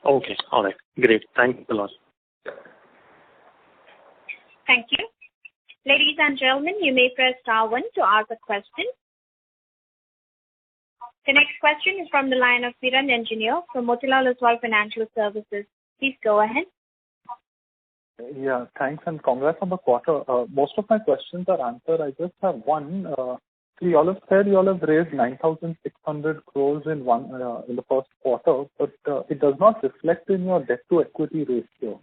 Okay. All right. Great. Thank you a lot. Thank you. Ladies and gentlemen, you may press star 1 to ask a question. The next question is from the line of Piran Engineer from Motilal Oswal Financial Services. Please go ahead. Yeah, thanks and congrats on the quarter. Most of my questions are answered. I just have one. So you all have said you all have raised 9,600 crores in the first quarter, but it does not reflect in your debt to equity ratio.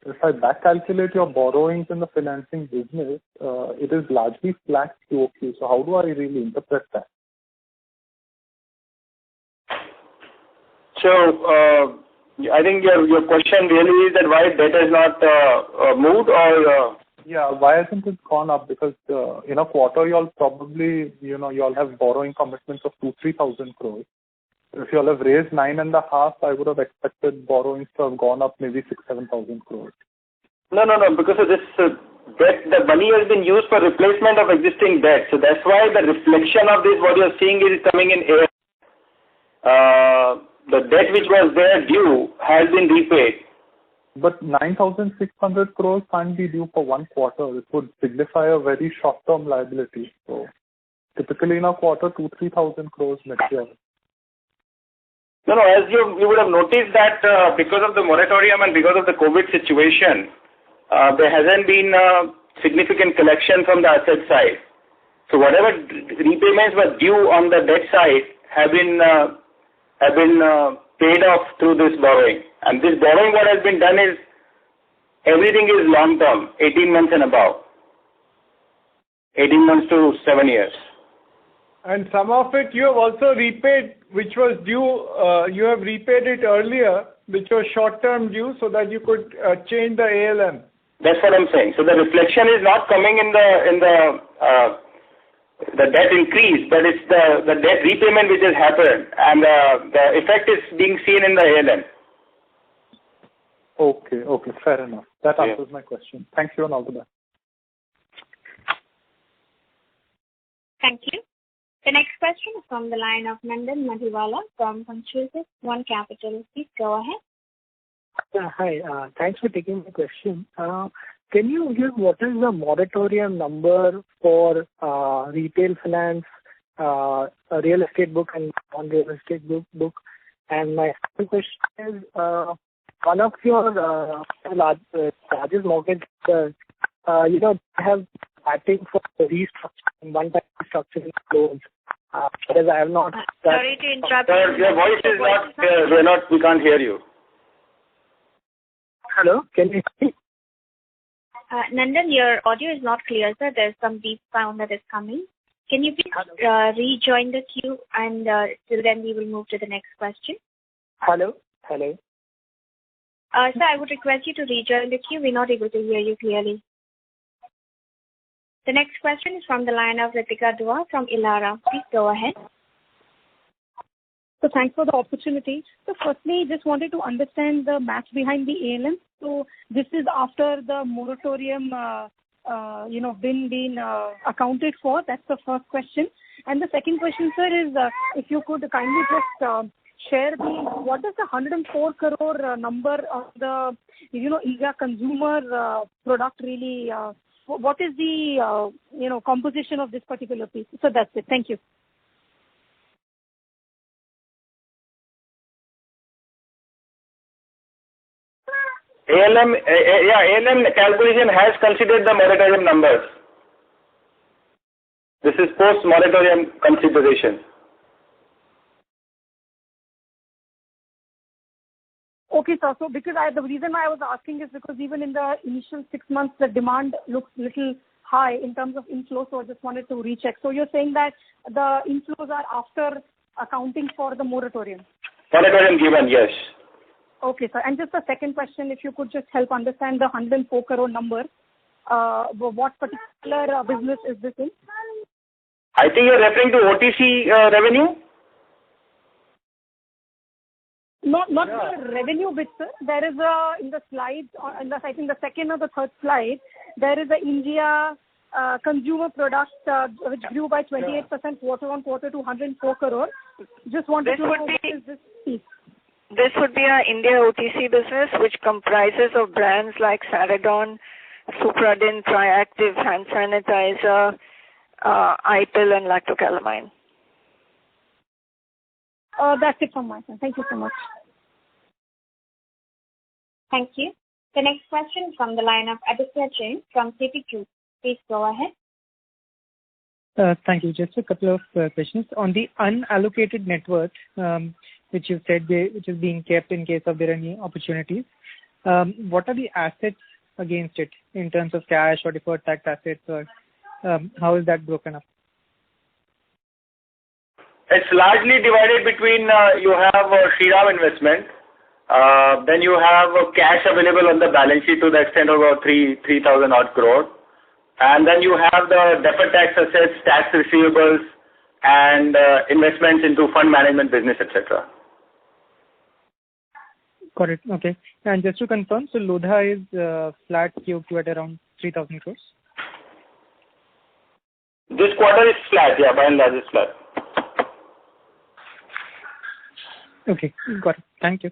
If I back calculate your borrowings in the financing business, it is largely flat QOQ. So how do I really interpret that? So I think your question really is that why debt has not moved, or yeah, why hasn't it gone up? Because in a quarter you all probably you all have borrowing commitments of 2,000-3,000 crores. If you all have raised 9.5, I would have expected borrowings to have gone up maybe 6,000-7,000 crores. No, because of this debt, the money has been used for replacement of existing debt. So that's why the reflection of this, what you're seeing, is coming in air. The debt which was there due has been repaid. But 9,600 crores can't be due for one quarter. It would signify a very short-term liability. So typically in a quarter, 2,000-3,000 crores mature. No, as you would have noticed that because of the moratorium and because of the COVID situation, there hasn't been significant collection from the asset side. So whatever repayments were due on the debt side have been paid off through this borrowing. And this borrowing, what has been done is, everything is long term, 18 months and above. 18 months to 7 years. And some of it you have also repaid, which was due, you have repaid it earlier, which was short-term due, so that you could change the ALM. That's what I'm saying. So the reflection is not coming in the debt increase, but it's the debt repayment which has happened, and the effect is being seen in the ALM. Okay, fair enough. That answers my question. Thank you and all the best. Thank you. The next question is from the line of Nandan Madhiwala from Qtr1 Capital. Please go ahead. Hi, thanks for taking my question. Can you give what is the moratorium number for retail finance, real estate book and non-real estate book? And my second question is, one of your largest mortgage, have acting for restructuring, one-time restructuring loans. Because I have not. Sorry to interrupt. Your voice is not clear. We can't hear you. Hello, can you hear me? Nandan, your audio is not clear, sir. There's some deep sound that is coming. Can you please rejoin the queue, and till then we will move to the next question. Hello. Sir, I would request you to rejoin the queue. We're not able to hear you clearly. The next question is from the line of Ritika Dua from Elara. Please go ahead. So thanks for the opportunity. So firstly, just wanted to understand the math behind the ALM. So this is after the moratorium, been accounted for. That's the first question. And the second question, sir, is if you could kindly just share what is the 104 crore number of the, IGA consumer product really, what is the, composition of this particular piece? So that's it. Thank you. ALM calculation has considered the moratorium numbers. This is post-moratorium consideration. Okay, sir. So because the reason why I was asking is because even in the initial 6 months, the demand looks little high in terms of inflow. So I just wanted to recheck. So you're saying that the inflows are after accounting for the moratorium? Moratorium given, yes. Okay, sir. And just the second question, if you could just help understand the 104 crore number, what particular business is this in? I think you're referring to OTC revenue? Not the revenue bit, sir. There is in the slides, I think the second or the third slide, there is a India consumer product which grew by 28% quarter on quarter to 104 crore. Just wanted to know what is this piece. This would be our India OTC business, which comprises of brands like Saradon, Supradin, Triactive, hand sanitizer, iPill, and lactocalamine. That's it from my side. Thank you so much. Thank you. The next question from the line of Aditya Jain from Citigroup. Please go ahead. Thank you. Just a couple of questions. On the unallocated net worth, which you said which is being kept in case of there are any opportunities, what are the assets against it in terms of cash or deferred tax assets, or how is that broken up? It's largely divided between you have Shriram investment, then you have cash available on the balance sheet to the extent of about 3,000 odd crore, and then you have the deferred tax assets, tax receivables, and investments into fund management business, etc. Got it. Okay. And just to confirm, so Lodha is flat QQ at around 3,000 crores? This quarter is flat, yeah, by and large it's flat. Okay, got it. Thank you.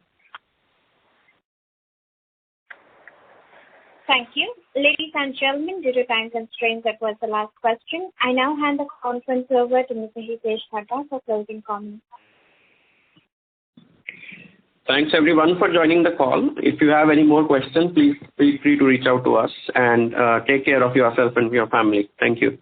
Thank you. Ladies and gentlemen, due to time constraints, that was the last question. I now hand the conference over to Mr. Hitesh Thakkar for closing comments. Thanks everyone for joining the call. If you have any more questions, please feel free to reach out to us, and take care of yourself and your family. Thank you.